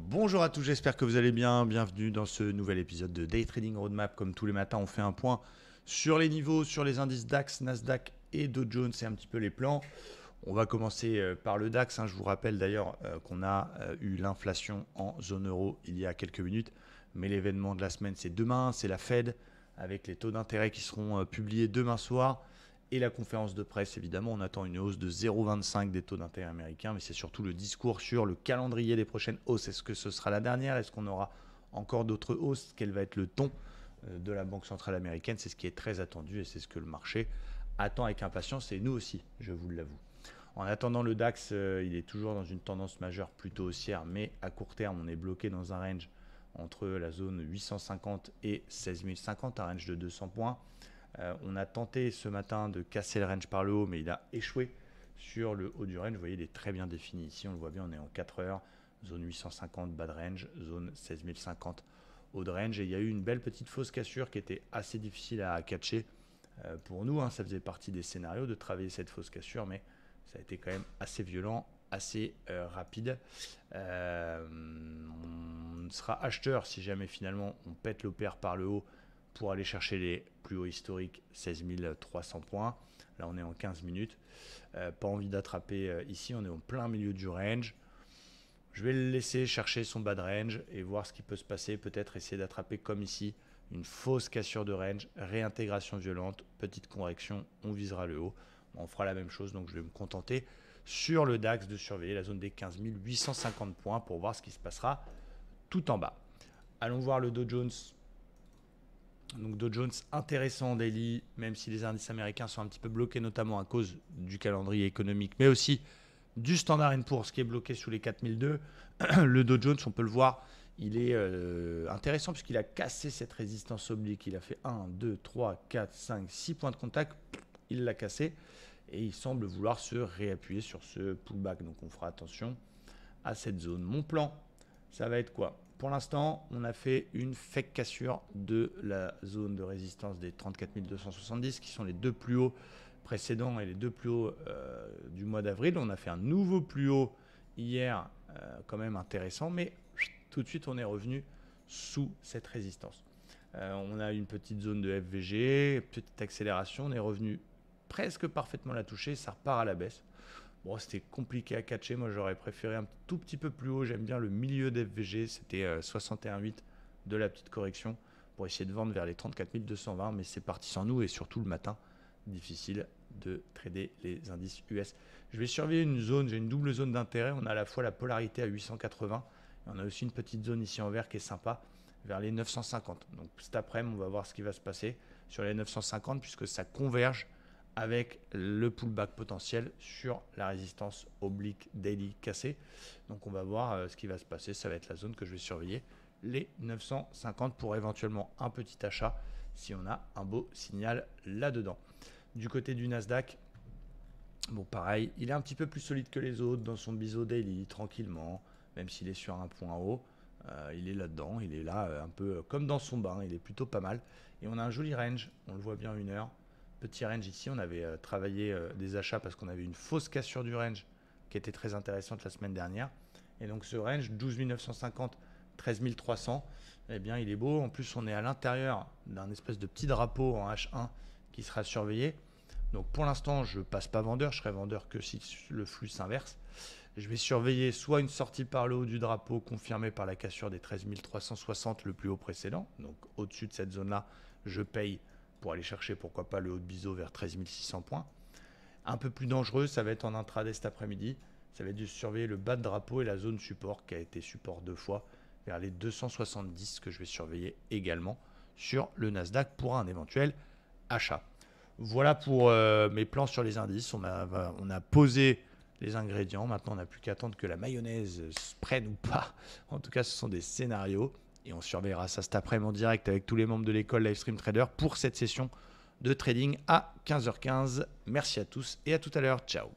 Bonjour à tous, j'espère que vous allez bien. Bienvenue dans ce nouvel épisode de Day Trading Roadmap. Comme tous les matins, on fait un point sur les niveaux, sur les indices DAX, Nasdaq et Dow Jones et un petit peu les plans. On va commencer par le DAX. Je vous rappelle d'ailleurs qu'on a eu l'inflation en zone euro il y a quelques minutes. Mais l'événement de la semaine, c'est demain, c'est la Fed avec les taux d'intérêt qui seront publiés demain soir. Et la conférence de presse, évidemment, on attend une hausse de 0,25 des taux d'intérêt américains, mais c'est surtout le discours sur le calendrier des prochaines hausses. Est-ce que ce sera la dernière? Est-ce qu'on aura encore d'autres hausses? Quel va être le ton de la Banque centrale américaine? C'est ce qui est très attendu et c'est ce que le marché attend avec impatience, et nous aussi, je vous l'avoue. En attendant, le DAX, il est toujours dans une tendance majeure plutôt haussière, mais à court terme, on est bloqué dans un range entre la zone 850 et 16 050, un range de 200 points. On a tenté ce matin de casser le range par le haut, mais il a échoué sur le haut du range. Vous voyez, il est très bien défini ici. On le voit bien, on est en 4 heures. Zone 850, bas de range. Zone 16050, haut de range. Et il y a eu une belle petite fausse cassure qui était assez difficile à catcher pour nous. Ça faisait partie des scénarios de travailler cette fausse cassure, mais ça a été quand même assez violent, assez rapide. On sera acheteur si jamais finalement on pète le pair par le haut pour aller chercher les plus hauts historiques, 16 300 points. Là, on est en 15 minutes. Pas envie d'attraper ici, on est en plein milieu du range. Je vais le laisser chercher son bas de range et voir ce qui peut se passer. Peut-être essayer d'attraper comme ici, une fausse cassure de range, réintégration violente, petite correction, on visera le haut. On fera la même chose, donc je vais me contenter sur le DAX de surveiller la zone des 15 850 points pour voir ce qui se passera tout en bas. Allons voir le Dow Jones. Donc Dow Jones intéressant en daily, même si les indices américains sont un petit peu bloqués, notamment à cause du calendrier économique, mais aussi du Standard & Poor's qui est bloqué sous les 4002. Le Dow Jones, on peut le voir, il est intéressant puisqu'il a cassé cette résistance oblique. Il a fait 1, 2, 3, 4, 5, 6 points de contact. Il l'a cassé et il semble vouloir se réappuyer sur ce pullback. Donc on fera attention à cette zone. Mon plan, ça va être quoi? Pour l'instant, on a fait une fake cassure de la zone de résistance des 34 270 qui sont les deux plus hauts précédents et les deux plus hauts du mois d'avril. On a fait un nouveau plus haut hier, quand même intéressant, mais tout de suite on est revenu sous cette résistance. On a une petite zone de FVG, petite accélération, on est revenu presque parfaitement la toucher, ça repart à la baisse. Bon, c'était compliqué à catcher. Moi, j'aurais préféré un tout petit peu plus haut. J'aime bien le milieu d'FVG. C'était 61,8 de la petite correction pour essayer de vendre vers les 34 220. Mais c'est parti sans nous et surtout le matin, difficile de trader les indices US. Je vais surveiller une zone. J'ai une double zone d'intérêt. On a à la fois la polarité à 880 et on a aussi une petite zone ici en vert qui est sympa vers les 950. Donc cet après-midi, on va voir ce qui va se passer sur les 950 puisque ça converge avec le pullback potentiel sur la résistance oblique daily cassée. Donc on va voir ce qui va se passer. Ça va être la zone que je vais surveiller, les 950 pour éventuellement un petit achat si on a un beau signal là-dedans. Du côté du Nasdaq, bon pareil, il est un petit peu plus solide que les autres dans son biseau daily, tranquillement, même s'il est sur un point haut. Il est là-dedans, il est là un peu comme dans son bain, il est plutôt pas mal. Et on a un joli range, on le voit bien 1 heure. Petit range ici, on avait travaillé des achats parce qu'on avait une fausse cassure du range qui était très intéressante la semaine dernière. Et donc ce range, 12 950, 13 300, eh bien il est beau. En plus, on est à l'intérieur d'un espèce de petit drapeau en H1 qui sera surveillé. Donc pour l'instant, je ne passe pas vendeur, je serai vendeur que si le flux s'inverse. Je vais surveiller soit une sortie par le haut du drapeau confirmée par la cassure des 13 360, le plus haut précédent. Donc au-dessus de cette zone-là, je paye pour aller chercher pourquoi pas le haut de biseau vers 13 600 points. Un peu plus dangereux, ça va être en intraday cet après-midi. Ça va être de surveiller le bas de drapeau et la zone support qui a été support 2 fois vers les 270 que je vais surveiller également sur le Nasdaq pour un éventuel achat. Voilà pour mes plans sur les indices. On a posé les ingrédients. Maintenant, on n'a plus qu'à attendre que la mayonnaise se prenne ou pas. En tout cas, ce sont des scénarios. Et on surveillera ça cet après-midi en direct avec tous les membres de l'école Livestream Trader pour cette session de trading à 15h15. Merci à tous et à tout à l'heure. Ciao.